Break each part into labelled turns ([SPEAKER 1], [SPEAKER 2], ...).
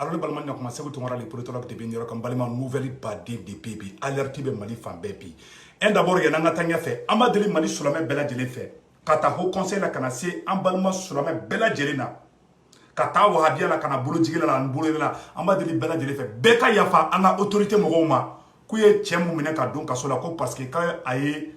[SPEAKER 1] Alors le balman kuma segu tongora les politologues de Binyoro comme balman nouvelle badé de PB alerte be Mali fan bepi. En d'abord y nanga tanya fait amadeli Mali sulame bela jele fait. Kata ho conseil la kana se en balman sulame bela jele na. Kata wahabia la kana bolo jigela la nbolo la amadeli bela jele fait. Beka yafa anga autorité mogoma kuye chemu mine ka don kasola ko parce que ka aye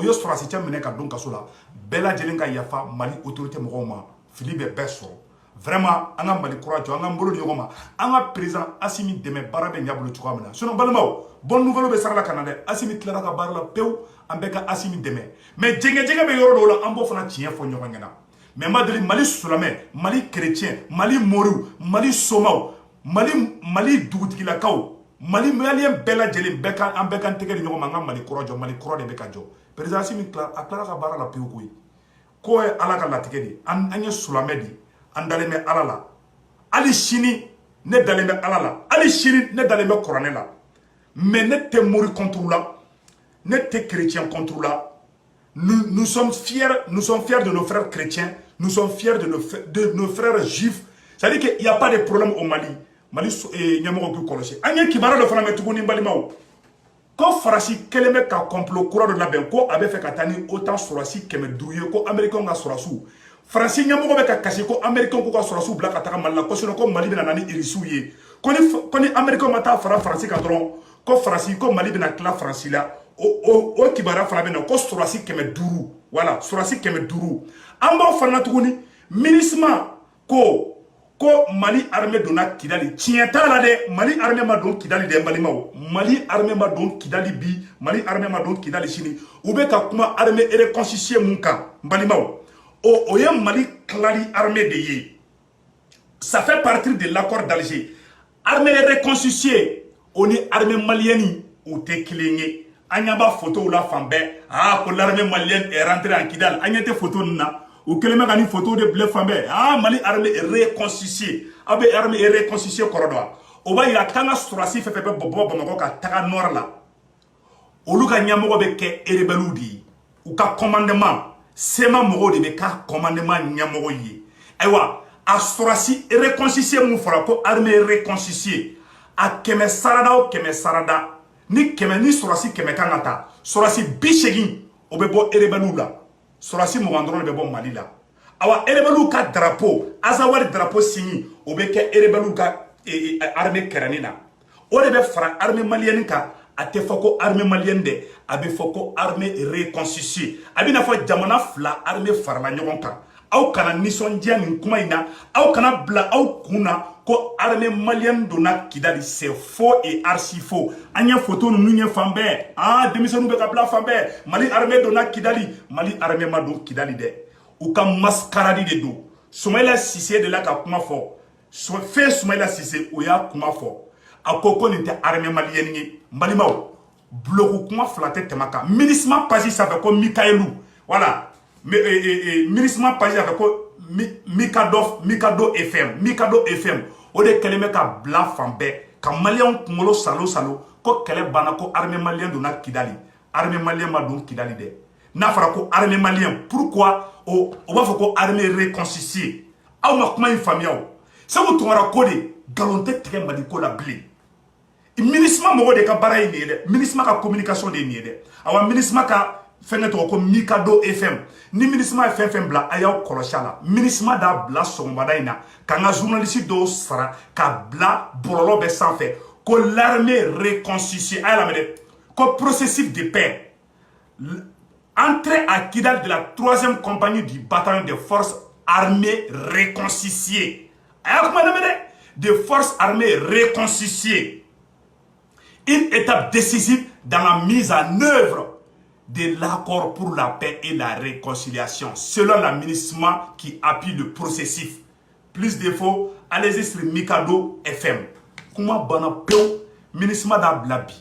[SPEAKER 1] yo sorasi chemu mine ka don kasola bela jele ka yafa Mali autorité mogoma Philippe Besso. Vraiment, on a mal courage, on a mbolo de yoma, on a président Assimi Deme Barabe Nyabulu Chukamana. Sinon, balmao, bonne nouvelle be sarla Canada, Assimi Clara Barla Peu, Ambeka Assimi Deme. Mais Djenga be yoro, Ambo Fana Tien for Nyongana. Mais Madri Mali Sulame, Mali chrétien, Mali Moru, Mali Somao, Mali Doutilakao, Mali Malien Bella Jelly Beka, Ambeka Tegel Yomanga, Mali courage, Mali Kora de Bekajo. Président Assimi Clara Barla Peu. Koe Alaka Latikedi, Anya Sulamedi. Andaleme alala ali chini ne daleme alala ali chini ne daleme coronel mais ne te mourir contre là ne te chrétien contre là nous sommes fiers de nos frères chrétiens, nous sommes fiers de nos frères juifs. Ça veut dire qu'il n'y a pas de problème au Mali et nyamoko ku kolosi anya kibara do fana metuguni mbalimao ko farasi keleme ka complot courant de la ben ko abe fait katani autant surasi keme douye ko américain ga surasu Français nyamoko be ka kasi ko américain ko ka surasu bla ka taka malla ko sino ko Mali bena nani irisu ye ko ni américain mata fara français ka dron ko français ko Mali bena kla français la o kibara fara bena ko surasi keme duru voilà surasi keme duru amba fana tuguni ministre ko Mali armée donna Kidali tienta la de Mali armée ma don Kidali de Malimaw Mali armée ma don Kidali bi Mali armée ma don Kidali chini ou be ka kuma armée reconstituer munka Malimaw Oye Mali clari armée de Yé. Ça fait partie de l'accord d'Alger. Armée reconstituée, on est armée malienne ou te kilingé. Anyaba photo ou la femme, pour l'armée malienne est rentrée en Kidal. Anyate photo na, ou que le mec a une photo de bleu femme, Mali armée reconstituée. Abe armée reconstituée corridor. Oba il a tanga surasi fait bobo bamako ka taga nord là. Oluka nyamoko beke erebeludi ou ka commandement. Sema mogo de beka commandement nyamoko yi. Aywa, a surasi reconstituée mon fera ko armée reconstituée. A keme sarada. Ni keme ni surasi keme kangata. Surasi bishegin obebo erebelu la. Surasi mogandron bebo Mali la. Awa erebelu ka drapeau, azawari drapeau signi obeke erebelu ka armée keranina. Orebe fara armée malienne ka ate foko armée malienne de abe foko armée reconstituée. Abina fo jamana fla armée farla nyogon kan. Aw kana nisondia ni kuma ina, aw kana bla aw kuna ko armée malienne donna Kidali, c'est faux et archi faux. Anya photo nu nye fambe, démission be ka bla fambe, Mali armée donna Kidali, Mali armée ma do Kidali de. Ou ka mascaradi de do. Soumaïla Cissé de la ka kuma fo. Fait Soumaïla Cissé ou ya kuma fo. Akoko nite armée malienne ni Malimaw. Bloku kuma flatte temaka. Ministre Pasi ça fait comme Mikaelou. Voilà. Ministre Pasi ça fait comme Mikado FM. O de keleme ka bla fambe. Ka malien kumolo salo. Ko kele bana ko armée malienne donna Kidali. Armée malienne ma don Kidali de. Na fara ko armée malienne. Pourquoi o va faut ko armée reconstituée. Aw ma kuma une famille. Ça vous tombera codé. Galonte teke madi ko la blé. Ministre mogo de ka bara yi de ministre ka communication de ni de awa ministre ka fenêtre ko Mikado FM ni ministre FM bla ayaw koloshala ministre da bla sombada ina kanga journaliste do sara ka bla bololo be sans fait ko l'armée reconstituée à la mede ko processus de paix entrée à Kidal de la 3e compagnie du bataillon de forces armées reconstituées de forces armées reconstituées. Une étape décisive dans la mise en œuvre de l'accord pour la paix et la réconciliation, selon la ministre qui appuie le processus. Plus d'infos, allez-y sur Mikado FM. Comment bana peu ministre da blabi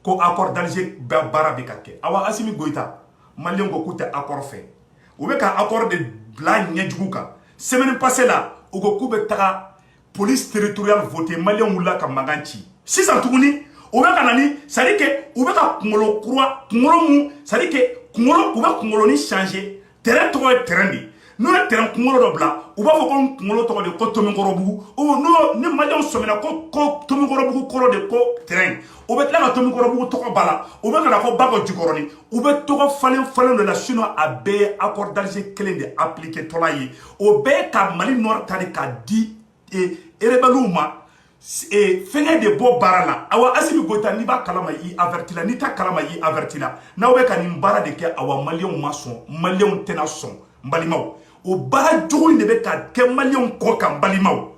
[SPEAKER 1] ko accord d'Alger barabekake. Awa Assimi Goïta, Malien Goku te accord fait. Ou ka accord de bla nyedjuka. Semaine passée là, ou Goku betara police territoriale voté Malien Moula ka maganchi. Si ça tourne Oube kanani, ça dit que oube ka kumolo croix, kumolo mu, ça dit que kumolo oube kumolo ni changer, terrain to terrain di. n'o ye terrain kunkolo dɔ bila u b'a fɔ ko n kunkolo tɔgɔ de ko Tomikɔrɔbugu n'o ni maliyɛnw sɔmina ko Tomikɔrɔbugu kɔrɔ de ko terrain u bɛ tila ka Tomikɔrɔbugu tɔgɔ b'a la u bɛ ka na fɔ Bakɔ Jikɔrɔni u bɛ tɔgɔ falen de la sinon a bɛɛ ye accord d'Alger kelen de appliqué tɔla ye o bɛɛ ye ka Mali Nord ta de k'a di rebelles ma fɛngɛ de bɔ baara la awa Assimi Goïta n'i b'a kalama i averti la n'i t'a kalama i averti la n'aw bɛ ka nin baara de kɛ awa maliyɛnw ma sɔn maliyɛnw tɛna sɔn n balimaw o baara jugu in de bɛ ka kɛ maliyɛnw kɔ kan balimaw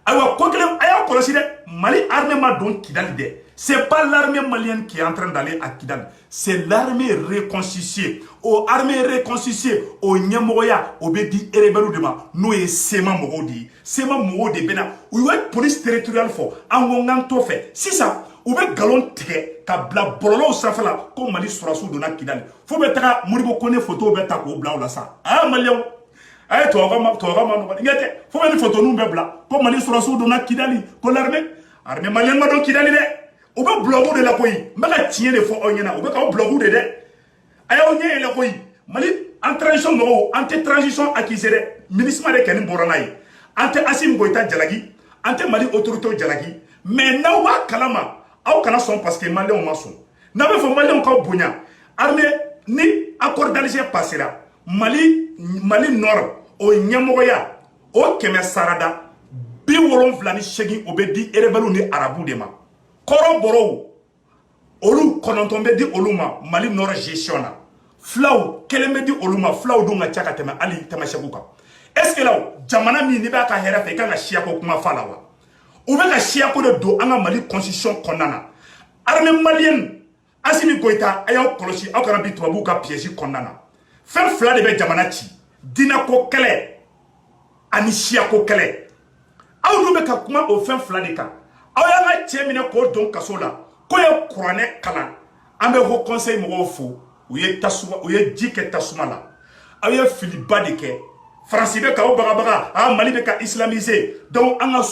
[SPEAKER 1] awa ko kelen a y'a kɔlɔsi dɛ Mali armée ma don Kidali dɛ c'est pas l'armée malienne qui est en train d'aller à Kidali c'est l'armée reconstituée o armée reconstituée o ɲɛmɔgɔya o bɛ di rebelles de ma n'o ye SEMA mɔgɔw de ye SEMA mɔgɔw de bɛ na u ye police territoriale fɔ an ko n t'o fɛ sisan u bɛ nkalon tigɛ ka bila bɔlɔlɔw sanfɛ la ko Mali sɔrɔsiw donna Kidali fo bɛ taga Modibo Kone photo bɛ ta k'o bila o la sa maliyɛnw a ye tubabukan ma nɔgɔ ɲɛ tɛ fo bɛ ni photoninw bɛ bila ko Mali sɔrɔsiw donna Kidali ko armée malienne ma don Kidali dɛ u bɛ blogu de la koyi n bɛ ka tiɲɛ de fɔ aw ɲɛna u bɛ k'aw blogu de dɛ a y'aw ɲɛ yɛlɛ koyi Mali en transition mɔgɔw an tɛ transition accusé dɛ MINUSMA de kɔni bɔra n'a ye an tɛ Assimi Goïta jalaki an tɛ Mali autorité jalaki mais n'aw b'a kalama aw kana sɔn parce que maliyɛnw ma sɔn n'a bɛ fɔ maliyɛnw ka bonya armée ni accord d'Alger passera Mali Nord o ɲɛmɔgɔya o 100 sarada 78 o bɛ di rebelles ni arabu de ma kɔrɔbɔrɔw olu 9 bɛ di olu ma Mali Nord gestion na fulaw 1 bɛ di olu ma fulaw dun ka ca ka tɛmɛ hali Tamasɛku kan est ce que la jamana min n'i b'a ka hɛrɛ fɛ i kan ka siyako kuma fɔ a la wa u bɛ ka siyako de don an ka Mali constitution kɔnɔna na armée malienne Assimi Goïta a y'aw kɔlɔsi aw kana bi tubabuw ka piège kɔnɔna na fɛn fila de bɛ jamana ci dinako kɛlɛ ani siyako kɛlɛ aw dun bɛ ka kuma o fɛn fila de kan aw y'an ka cɛ minɛ k'o don kaso la k'o ye kuranɛ kalan an bɛ Haut Conseil mɔgɔw fo u ye ji kɛ tasuma la aw ye filiba de kɛ Faransi bɛ k'aw bagabaga Mali bɛ ka islamiser donc an ka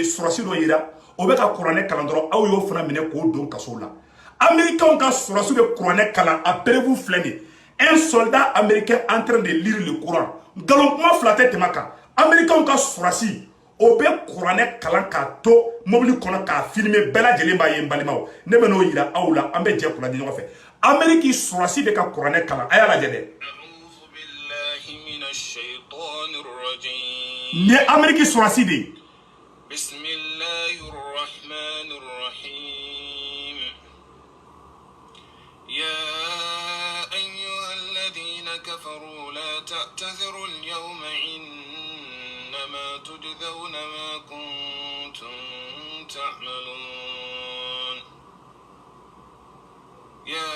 [SPEAKER 1] sɔrɔsi dɔ yira o bɛ ka kuranɛ kalan dɔrɔn aw y'o fana minɛ k'o don kaso la américains ka sɔrɔsi bɛ kuranɛ kalan a prévu filɛ nin un soldat américain en train de lire le Coran nkalon kuma fila tɛ tɛmɛ kan américains ka sɔrɔsi o bɛ kuranɛ kalan k'a to mobili kɔnɔ k'a filmer bɛɛ lajɛlen b'a ye n balimaw ne bɛ n'o yira aw la an bɛ jɛ kula di ɲɔgɔn fɛ Amérique sɔrɔsi bɛ ka kuranɛ kalan a y'a lajɛ dɛ ni ye Amérique sɔrɔsi de ye
[SPEAKER 2] تعتذروا اليوم إنما تجزون ما كنتم تعملون يا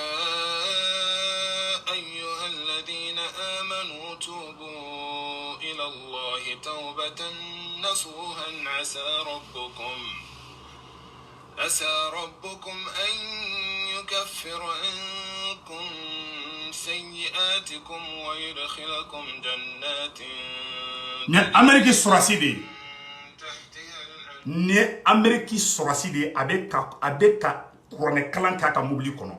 [SPEAKER 2] أيها الذين آمنوا توبوا إلى الله توبة نصوحا عسى ربكم أن يكفر عنكم سيئاتكم ويدخلكم جنات
[SPEAKER 1] ni Amérique sɔrɔsi de ni Amérique sɔrɔsi de a bɛ ka kuranɛ kalan k'a ka mobili kɔnɔ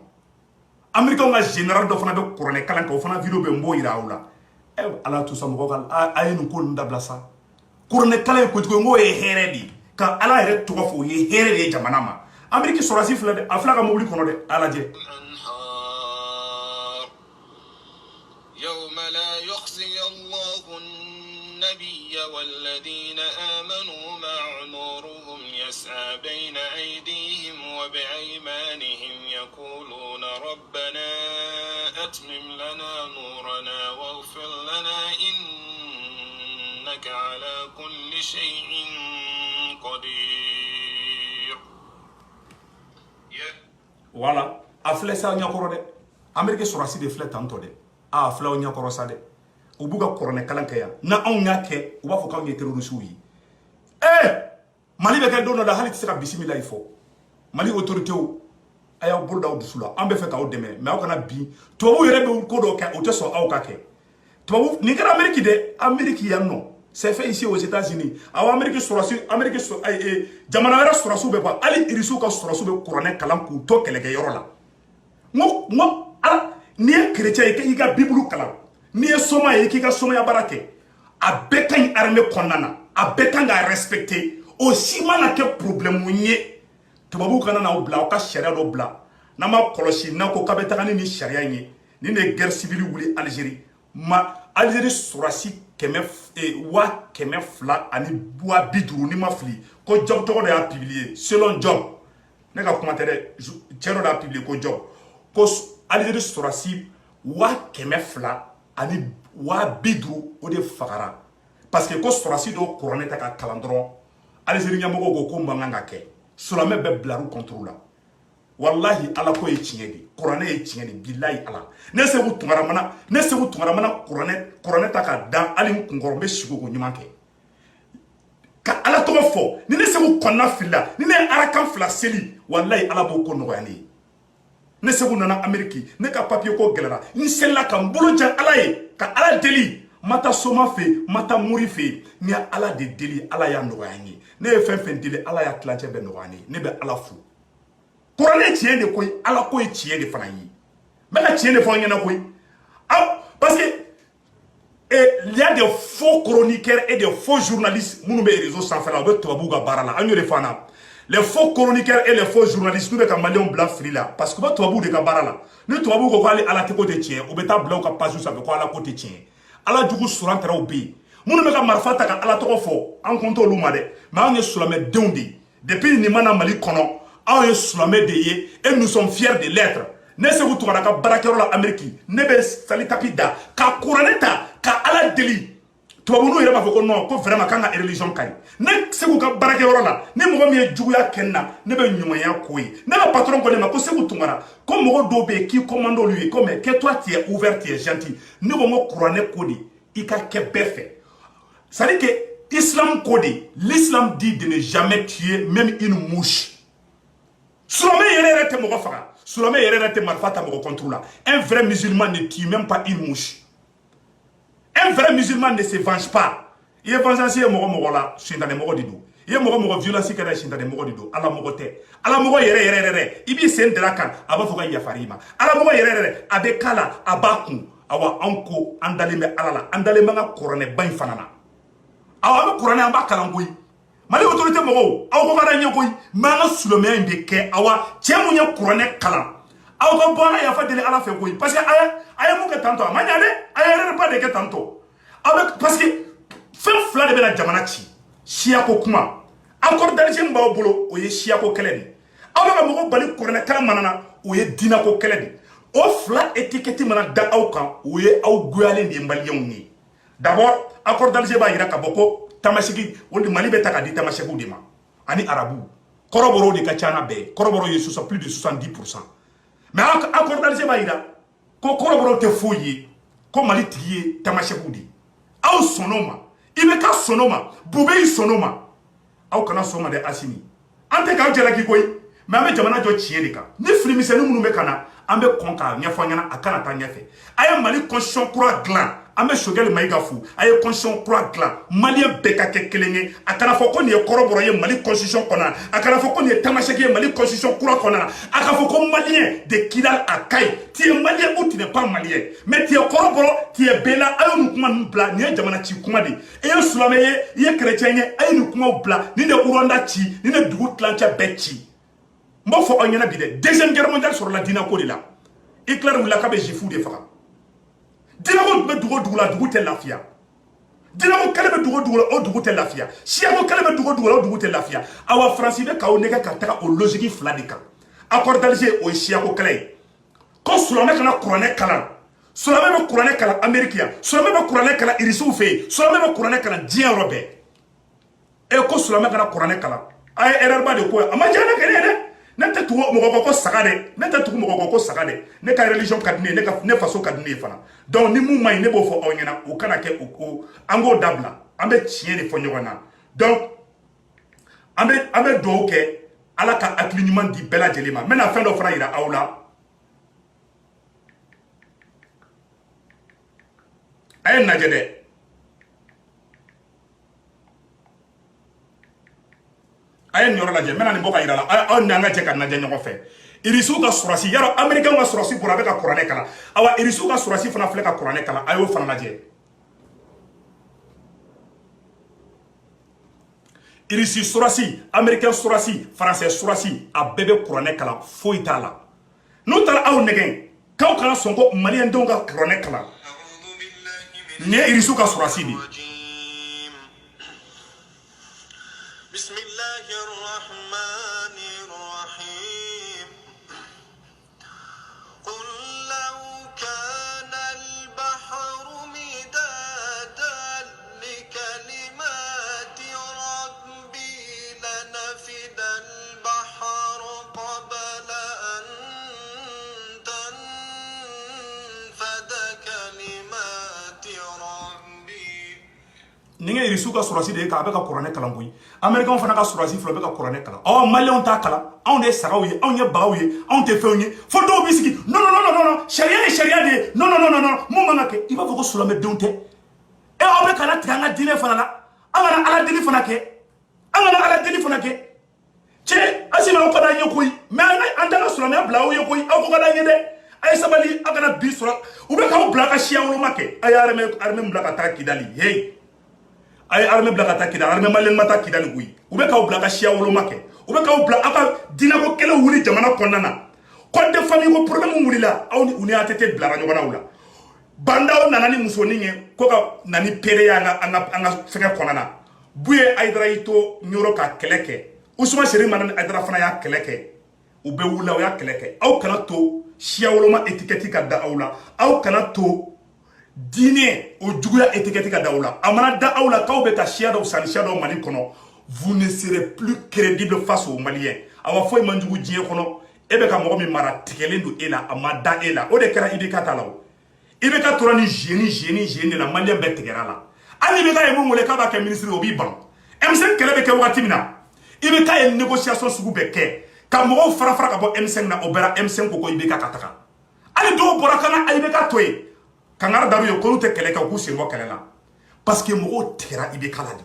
[SPEAKER 1] Américains ka général dɔ fana bɛ kuranɛ kalan kɛ o fana vidéo bɛ n b'o yira aw la ala to sa mɔgɔw ka a ye nin ko ninnu dabila sa kuranɛ kalan ye kojugu n k'o ye hɛrɛ de ka ala yɛrɛ tɔgɔ fɔ o ye hɛrɛ de ye jamana ma Amérique sɔrɔsi filɛ dɛ a filɛ ka mobili kɔnɔ dɛ a lajɛ
[SPEAKER 2] يوم لا يخزي الله النبي والذين آمنوا مع نورهم يسعى بين أيديهم وبأيمانهم يقولون ربنا أتمم لنا نورنا واغفر لنا إنك على كل شيء قدير.
[SPEAKER 1] Voilà, a filɛ sa ɲɛkɔrɔ dɛ Amérique sɔrɔsi de filɛ tantɔ dɛ a filɛ o ɲɛkɔrɔ sa dɛ u b'u ka kuranɛ kalan kɛ yan na anw y'a kɛ u b'a fɔ k'anw ye terrorisiw ye Mali bɛ kɛ don dɔ la hali tɛ se ka bisimila i fɔ Mali autoritéw a y'aw bolo da aw dusu la an bɛ fɛ k'aw dɛmɛ mais aw kana bi tubabuw yɛrɛ bɛ ko dɔw kɛ o tɛ sɔn aw ka kɛ tubabu nin kɛra Amérique dɛ Amérique yan nɔ c'est fait ici aux États-Unis aw Amérique sɔrɔsi Amérique jamana wɛrɛ sɔrɔsiw bɛ bɔ hali irisiw ka sɔrɔsiw bɛ kuranɛ kalan k'u to kɛlɛkɛyɔrɔ la n ko ala n'i ye chrétien ye i ka Bible kalan Ni ye soma ye k'i ka somaya baara kɛ a bɛɛ ka ɲi armée kɔnɔna na a bɛɛ kan k'a respecter o si mana kɛ problème ye tubabu kana n'aw bila aw ka sariya dɔ bila n'a ma kɔlɔsi n'a ko k'a bɛ taga ni sariya in ye ni de guerre civile wuli Algérie Algérie sɔrɔsi 200 ani 50 ni ma fili ko Job tɔgɔ de y'a publié selon Job ne ka kuma tɛ dɛ cɛ dɔ de y'a publié ko Job ko Algérie sɔrɔsi 200 ani 50 o de fagara parce que ko sɔrɔsi dɔw kuranɛ ta ka kalan dɔrɔn Algérie ɲɛmɔgɔw ko mankan ka kɛ silamɛ bɛɛ bilar'u contre la wallahi ala ko ye tiɲɛ de kuranɛ ye tiɲɛ de billahi ala ne segu tungaramana kuranɛ ta ka dan ali kunkɔrɔ n bɛ sigo ko ɲuman kɛ ka ala tɔgɔ fɔ ni ne segu kɔnɔna filila ni ne ye arakan 2 seli wallahi ala b'o ko nɔgɔya ne ye ne segu nana Amérique ne ka papier ko gɛlɛra n selila ka n bolo jan ala ye ka ala deli ma taa soma fɛ ma taa muri fɛ n ye ala de deli ala y'a nɔgɔya n ye ne ye fɛn fɛn deli ala y'a tilancɛ bɛɛ nɔgɔya ne ye ne bɛ ala fo kuranɛ tiɲɛ de koyi ala ko ye tiɲɛ de fana ye n bɛ ka tiɲɛ de fɔ an ɲɛna koyi parce que il y a des faux chroniqueurs et des faux journalistes minnu bɛ réseau sanfɛ la u bɛ tubabuw ka baara la an y'o de fɔ an na les faux chroniqueurs et les faux journalistes n'u bɛ ka maliyɛnw bila fili la parce que u bɛ tubabuw de ka baara la ni tubabuw ko k'ale ala tɛ ko tɛ tiɲɛ u bɛ taa bila u ka page sanfɛ ko ala ko tɛ tiɲɛ ala jugu surantarɛw bɛ yen minnu bɛ ka marifa ta ka ala tɔgɔ fɔ an kun t'olu ma dɛ mais anw ye silamɛdenw de ye depuis nin mana Mali kɔnɔ anw ye silamɛ de ye et nous sommes fiers de l'être ne segu tugara ka baarakɛyɔrɔ la Amérique ne bɛ sali tapi da ka kuranɛ ta ka ala deli tubabu n'u yɛrɛ b'a fɔ ko non ko vraiment k'an ka religion ka ɲi ne segu ka baarakɛyɔrɔ la ni mɔgɔ min ye juguya kɛ n na ne bɛ ɲumanya k'o ye ne ka patron ko ne ma ko segu tugara ko mɔgɔ dɔw bɛ yen k'i commande olu ye ko mais que toi tu es ouvert tu es gentil ne ko n ko kuranɛ ko de i ka kɛ bɛɛ fɛ c'est à dire que islam ko de l'islam dit de ne jamais tuer même une mouche silamɛ yɛrɛ tɛ mɔgɔ faga silamɛ yɛrɛ tɛ marifa ta mɔgɔ contre la un vrai musulman ne tue même pas une mouche un vrai musulman ne se venge pas i ye vengeance ye mɔgɔ la suntanɛ mɔgɔ de don i ye mɔgɔ violence kɛra suntanɛ mɔgɔ de don ala mɔgɔ tɛ ala mɔgɔ yɛrɛ i b'i sen dara kan a b'a fɔ ka yafari i ma ala mɔgɔ yɛrɛ a bɛ k'a la a b'a kun awa an ko an dalen bɛ ala la an dalen bɛ an ka kuranɛba in fana na awa an bɛ kuranɛ an b'a kalan koyi Mali autorité mɔgɔw aw ko ka da ɲɛ koyi mais an ka silamɛya in de kɛ awa cɛ mun ye kuranɛ kalan aw ka bɔ an ka yafa deli ala fɛ koyi parce que a ye mun kɛ tantɔ a ma ɲa dɛ a ye erreur de kɛ tantɔ aw bɛ parce que fɛn 2 de bɛna jamana ci siyako kuma accord d'Alger min b'aw bolo o ye siyako kɛlɛ de aw bɛ ka mɔgɔ bali kuranɛ kalan mana na o ye dinako kɛlɛ de o 2 étiquette mana da aw kan o ye aw goyalen de ye maliyɛnw ye d'abord accord d'Alger b'a yira ka bɔ ko tamaseki o de Mali bɛ ta ka di tamasekiw de ma ani arabu kɔrɔbɔrɔw de ka ca n'a bɛɛ kɔrɔbɔrɔw ye plus de 70% mais accord d'Alger b'a yira ko kɔrɔbɔrɔw tɛ foyi ye ko Mali tigi ye tamasekiw de aw sɔnn'o ma i bɛ ka sɔnn'o ma bube y'i sɔnn'o ma aw kana sɔn ma dɛ Asimi an tɛ k'aw jalaki koyi mais an bɛ jamana jɔ tiɲɛ de kan ni filimisɛnnin minnu bɛ ka na an bɛ kɔn k'a ɲɛfɔ an ɲɛna a kana taa ɲɛfɛ a ye Mali constitution kura dilan an bɛ Sogɛli Mayiga fo a ye constitution kura dilan maliyɛn bɛɛ ka kɛ kelen ye a kana fɔ ko nin ye kɔrɔbɔrɔ ye Mali constitution kɔnɔ a kana fɔ ko nin ye tamaseki ye Mali constitution kura kɔnɔ a ka fɔ ko maliyɛn de kidal a kayi tu es malien ou tu n'es pas malien mais tu es kɔrɔbɔrɔ tu es bɛɛla a ye nin kuma ninnu bila nin ye jamana ci kuma de e ye silamɛ ye i ye chrétien ye a ye nin kumaw bila nin de Rwanda ci nin de dugu tilancɛ bɛɛ ci n b'o fɔ aw ɲɛna bi dɛ deuxième guerre mondiale sɔrɔla dinako de la Hitler wulila k'a bɛ juifu de faga dinako bɛ dugu o dugu la dugu tɛ lafiya dinako kɛlɛ bɛ dugu o dugu la o dugu tɛ lafiya siyako kɛlɛ bɛ dugu o dugu la o dugu tɛ lafiya awa Faransi bɛ k'aw nɛgɛ ka taga o logique 2 de kan accord d'Alger o ye siyako kɛlɛ ye ko silamɛ kana kuranɛ kalan silamɛ bɛ kuranɛ kalan Amérique yan silamɛ bɛ kuranɛ kalan irisiw fɛ yen silamɛ bɛ kuranɛ kalan diɲɛ yɔrɔ bɛɛ e ko silamɛ kana kuranɛ kalan a ye erreur ba de ko a ma diya ne kɛlɛ dɛ ne tɛ tugu mɔgɔ ko saga dɛ ne tɛ tugu mɔgɔ ko saga dɛ ne ka religion ka di ne ye ne faso ka di ne ye fana donc ni mun ma ɲi ne b'o fɔ aw ɲɛna o kana kɛ o an k'o dabila an bɛ tiɲɛ de fɔ ɲɔgɔn na donc an bɛ dugawu kɛ ala ka hakili ɲuman di bɛɛ lajɛlen ma n bɛna fɛn dɔ fana yira aw la a ye lajɛ dɛ a ye nin yɔrɔ lajɛ n bɛna nin bɔ ka yira la aw ni an ka jɛ ka lajɛ ɲɔgɔn fɛ irisu ka surasi yaro américain ka surasi pour avec ka kuranɛ kala awa irisu ka surasi fana filɛ ka kuranɛ kala ayo fana lajɛ irisi surasi américain surasi français surasi a bɛɛ bɛ kuranɛ kala foyi t'a la n'u taara aw nɛgɛn k'aw kana sɔn ko maliyɛn denw ka kuranɛ kala nin ye irisu ka surasi de ninge irisu ka surasi de ka bɛ ka kuranɛ kalan koyi américain fana ka surasi fila bɛ ka kuranɛ kalan maliyɛnw t'a kalan anw de ye sagaw ye anw ye bagaw ye anw tɛ fɛnw ye fo dɔw b'i sigi non sariya ye sariya de ye non mun man ka kɛ i b'a fɔ ko silamɛdenw tɛ aw bɛ kana tigɛ an ka diinɛ fana la an kana ala deli fana kɛ cɛ asima aw ka d'an ye koyi mais an tɛ ka silamɛya bila aw ye koyi aw ko ka d'an ye dɛ a ye sabali aw kana bi sɔrɔ u bɛ k'aw bila ka siya woloma kɛ a ye armée bila ka taa Kidali hey a ye armée bila ka taa Kidali armée maliyɛn ma taa Kidali koyi u bɛ k'aw bila ka siya woloma kɛ u bɛ k'aw bila aw ka diinɛko kɛlɛ wuli jamana kɔnɔna na code de famille ko problème wulila aw ni u ni ATT bilara ɲɔgɔn na o la bandaw nana ni musonin ye ko ka na ni pereya an ka fɛngɛ kɔnɔna na Buye Aïdara y'i to Nioro ka kɛlɛ kɛ Ousmane Seri Manani Aïdara fana y'a kɛlɛ kɛ u bɛ wuli aw y'a kɛlɛ kɛ aw kana to siya woloma étiquette ka da aw la aw kana to diinɛ o juguya étiquette ka da aw la a mana da aw la k'aw bɛ ka siya dɔw san siya dɔw Mali kɔnɔ vous ne serez plus crédible face aux Maliens awa foyi man jugu diɲɛ kɔnɔ e bɛ ka mɔgɔ min mara tigɛlen don e la a ma da e la o de kɛra IBK ta la o IBK tora ni génie de la Malien bɛɛ tigɛra la hali IBK ye mun wele k'a b'a kɛ ministre o b'i ban M5 kɛlɛ bɛ kɛ wagati min na IBK ye négociation sugu bɛɛ kɛ ka mɔgɔw fara ka bɔ M5 na o bɛra M5 ko IBK ka taga hali dɔw bɔra ka na IBK to yen kangara daru ye ko n'u tɛ kɛlɛ kɛ u k'u sen bɔ kɛlɛ la parce que mɔgɔw tigɛra IBK la de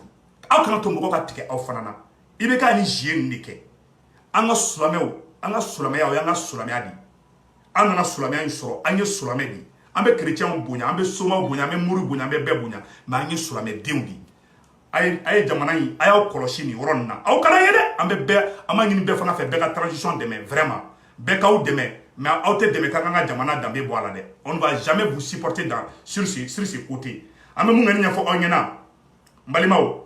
[SPEAKER 1] aw kana to mɔgɔw ka tigɛ aw fana na IBK ni génie de kɛ an ka silamɛw an ka silamɛya o y'an ka silamɛya de an nana silamɛya in sɔrɔ an ye silamɛ de an bɛ chrétienw bonya an bɛ somaw bonya an bɛ muru bonya an bɛ bɛɛ bonya mais an ye silamɛdenw de a ye jamana in a y'aw kɔlɔsi nin yɔrɔ nin na aw kana ye dɛ an b'a ɲini bɛɛ fana fɛ bɛɛ ka transition dɛmɛ vraiment bɛɛ k'aw dɛmɛ mais aw tɛ dɛmɛ k'an ka jamana danbe bɔ a la dɛ on ne va jamais vous supporter sur ce côté an bɛ mun kɔni ɲɛfɔ aw ɲɛna n balimaw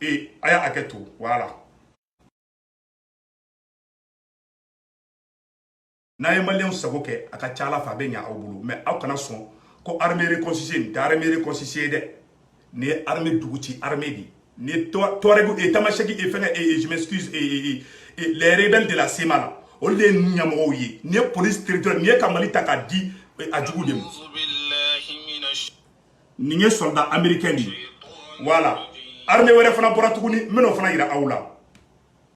[SPEAKER 1] a y'a hakɛ to voilà n'a ye maliyɛnw sago kɛ a ka ca Ala fɛ a bɛ ɲɛ aw bolo mais aw kana sɔn ko armée reconstituée nin tɛ armée reconstituée dɛ nin ye armée dugu ci armée de nin ye Touareg Tamaseki fɛngɛ je m'excuse les rebelles de la CEMA la olu de ye ɲɛmɔgɔw ye nin ye police territoriale nin ye ka Mali ta k'a di a jugu de ma nin ye soldat américain de ye voilà armée wɛrɛ fana bɔra tuguni n bɛn'o fana yira aw la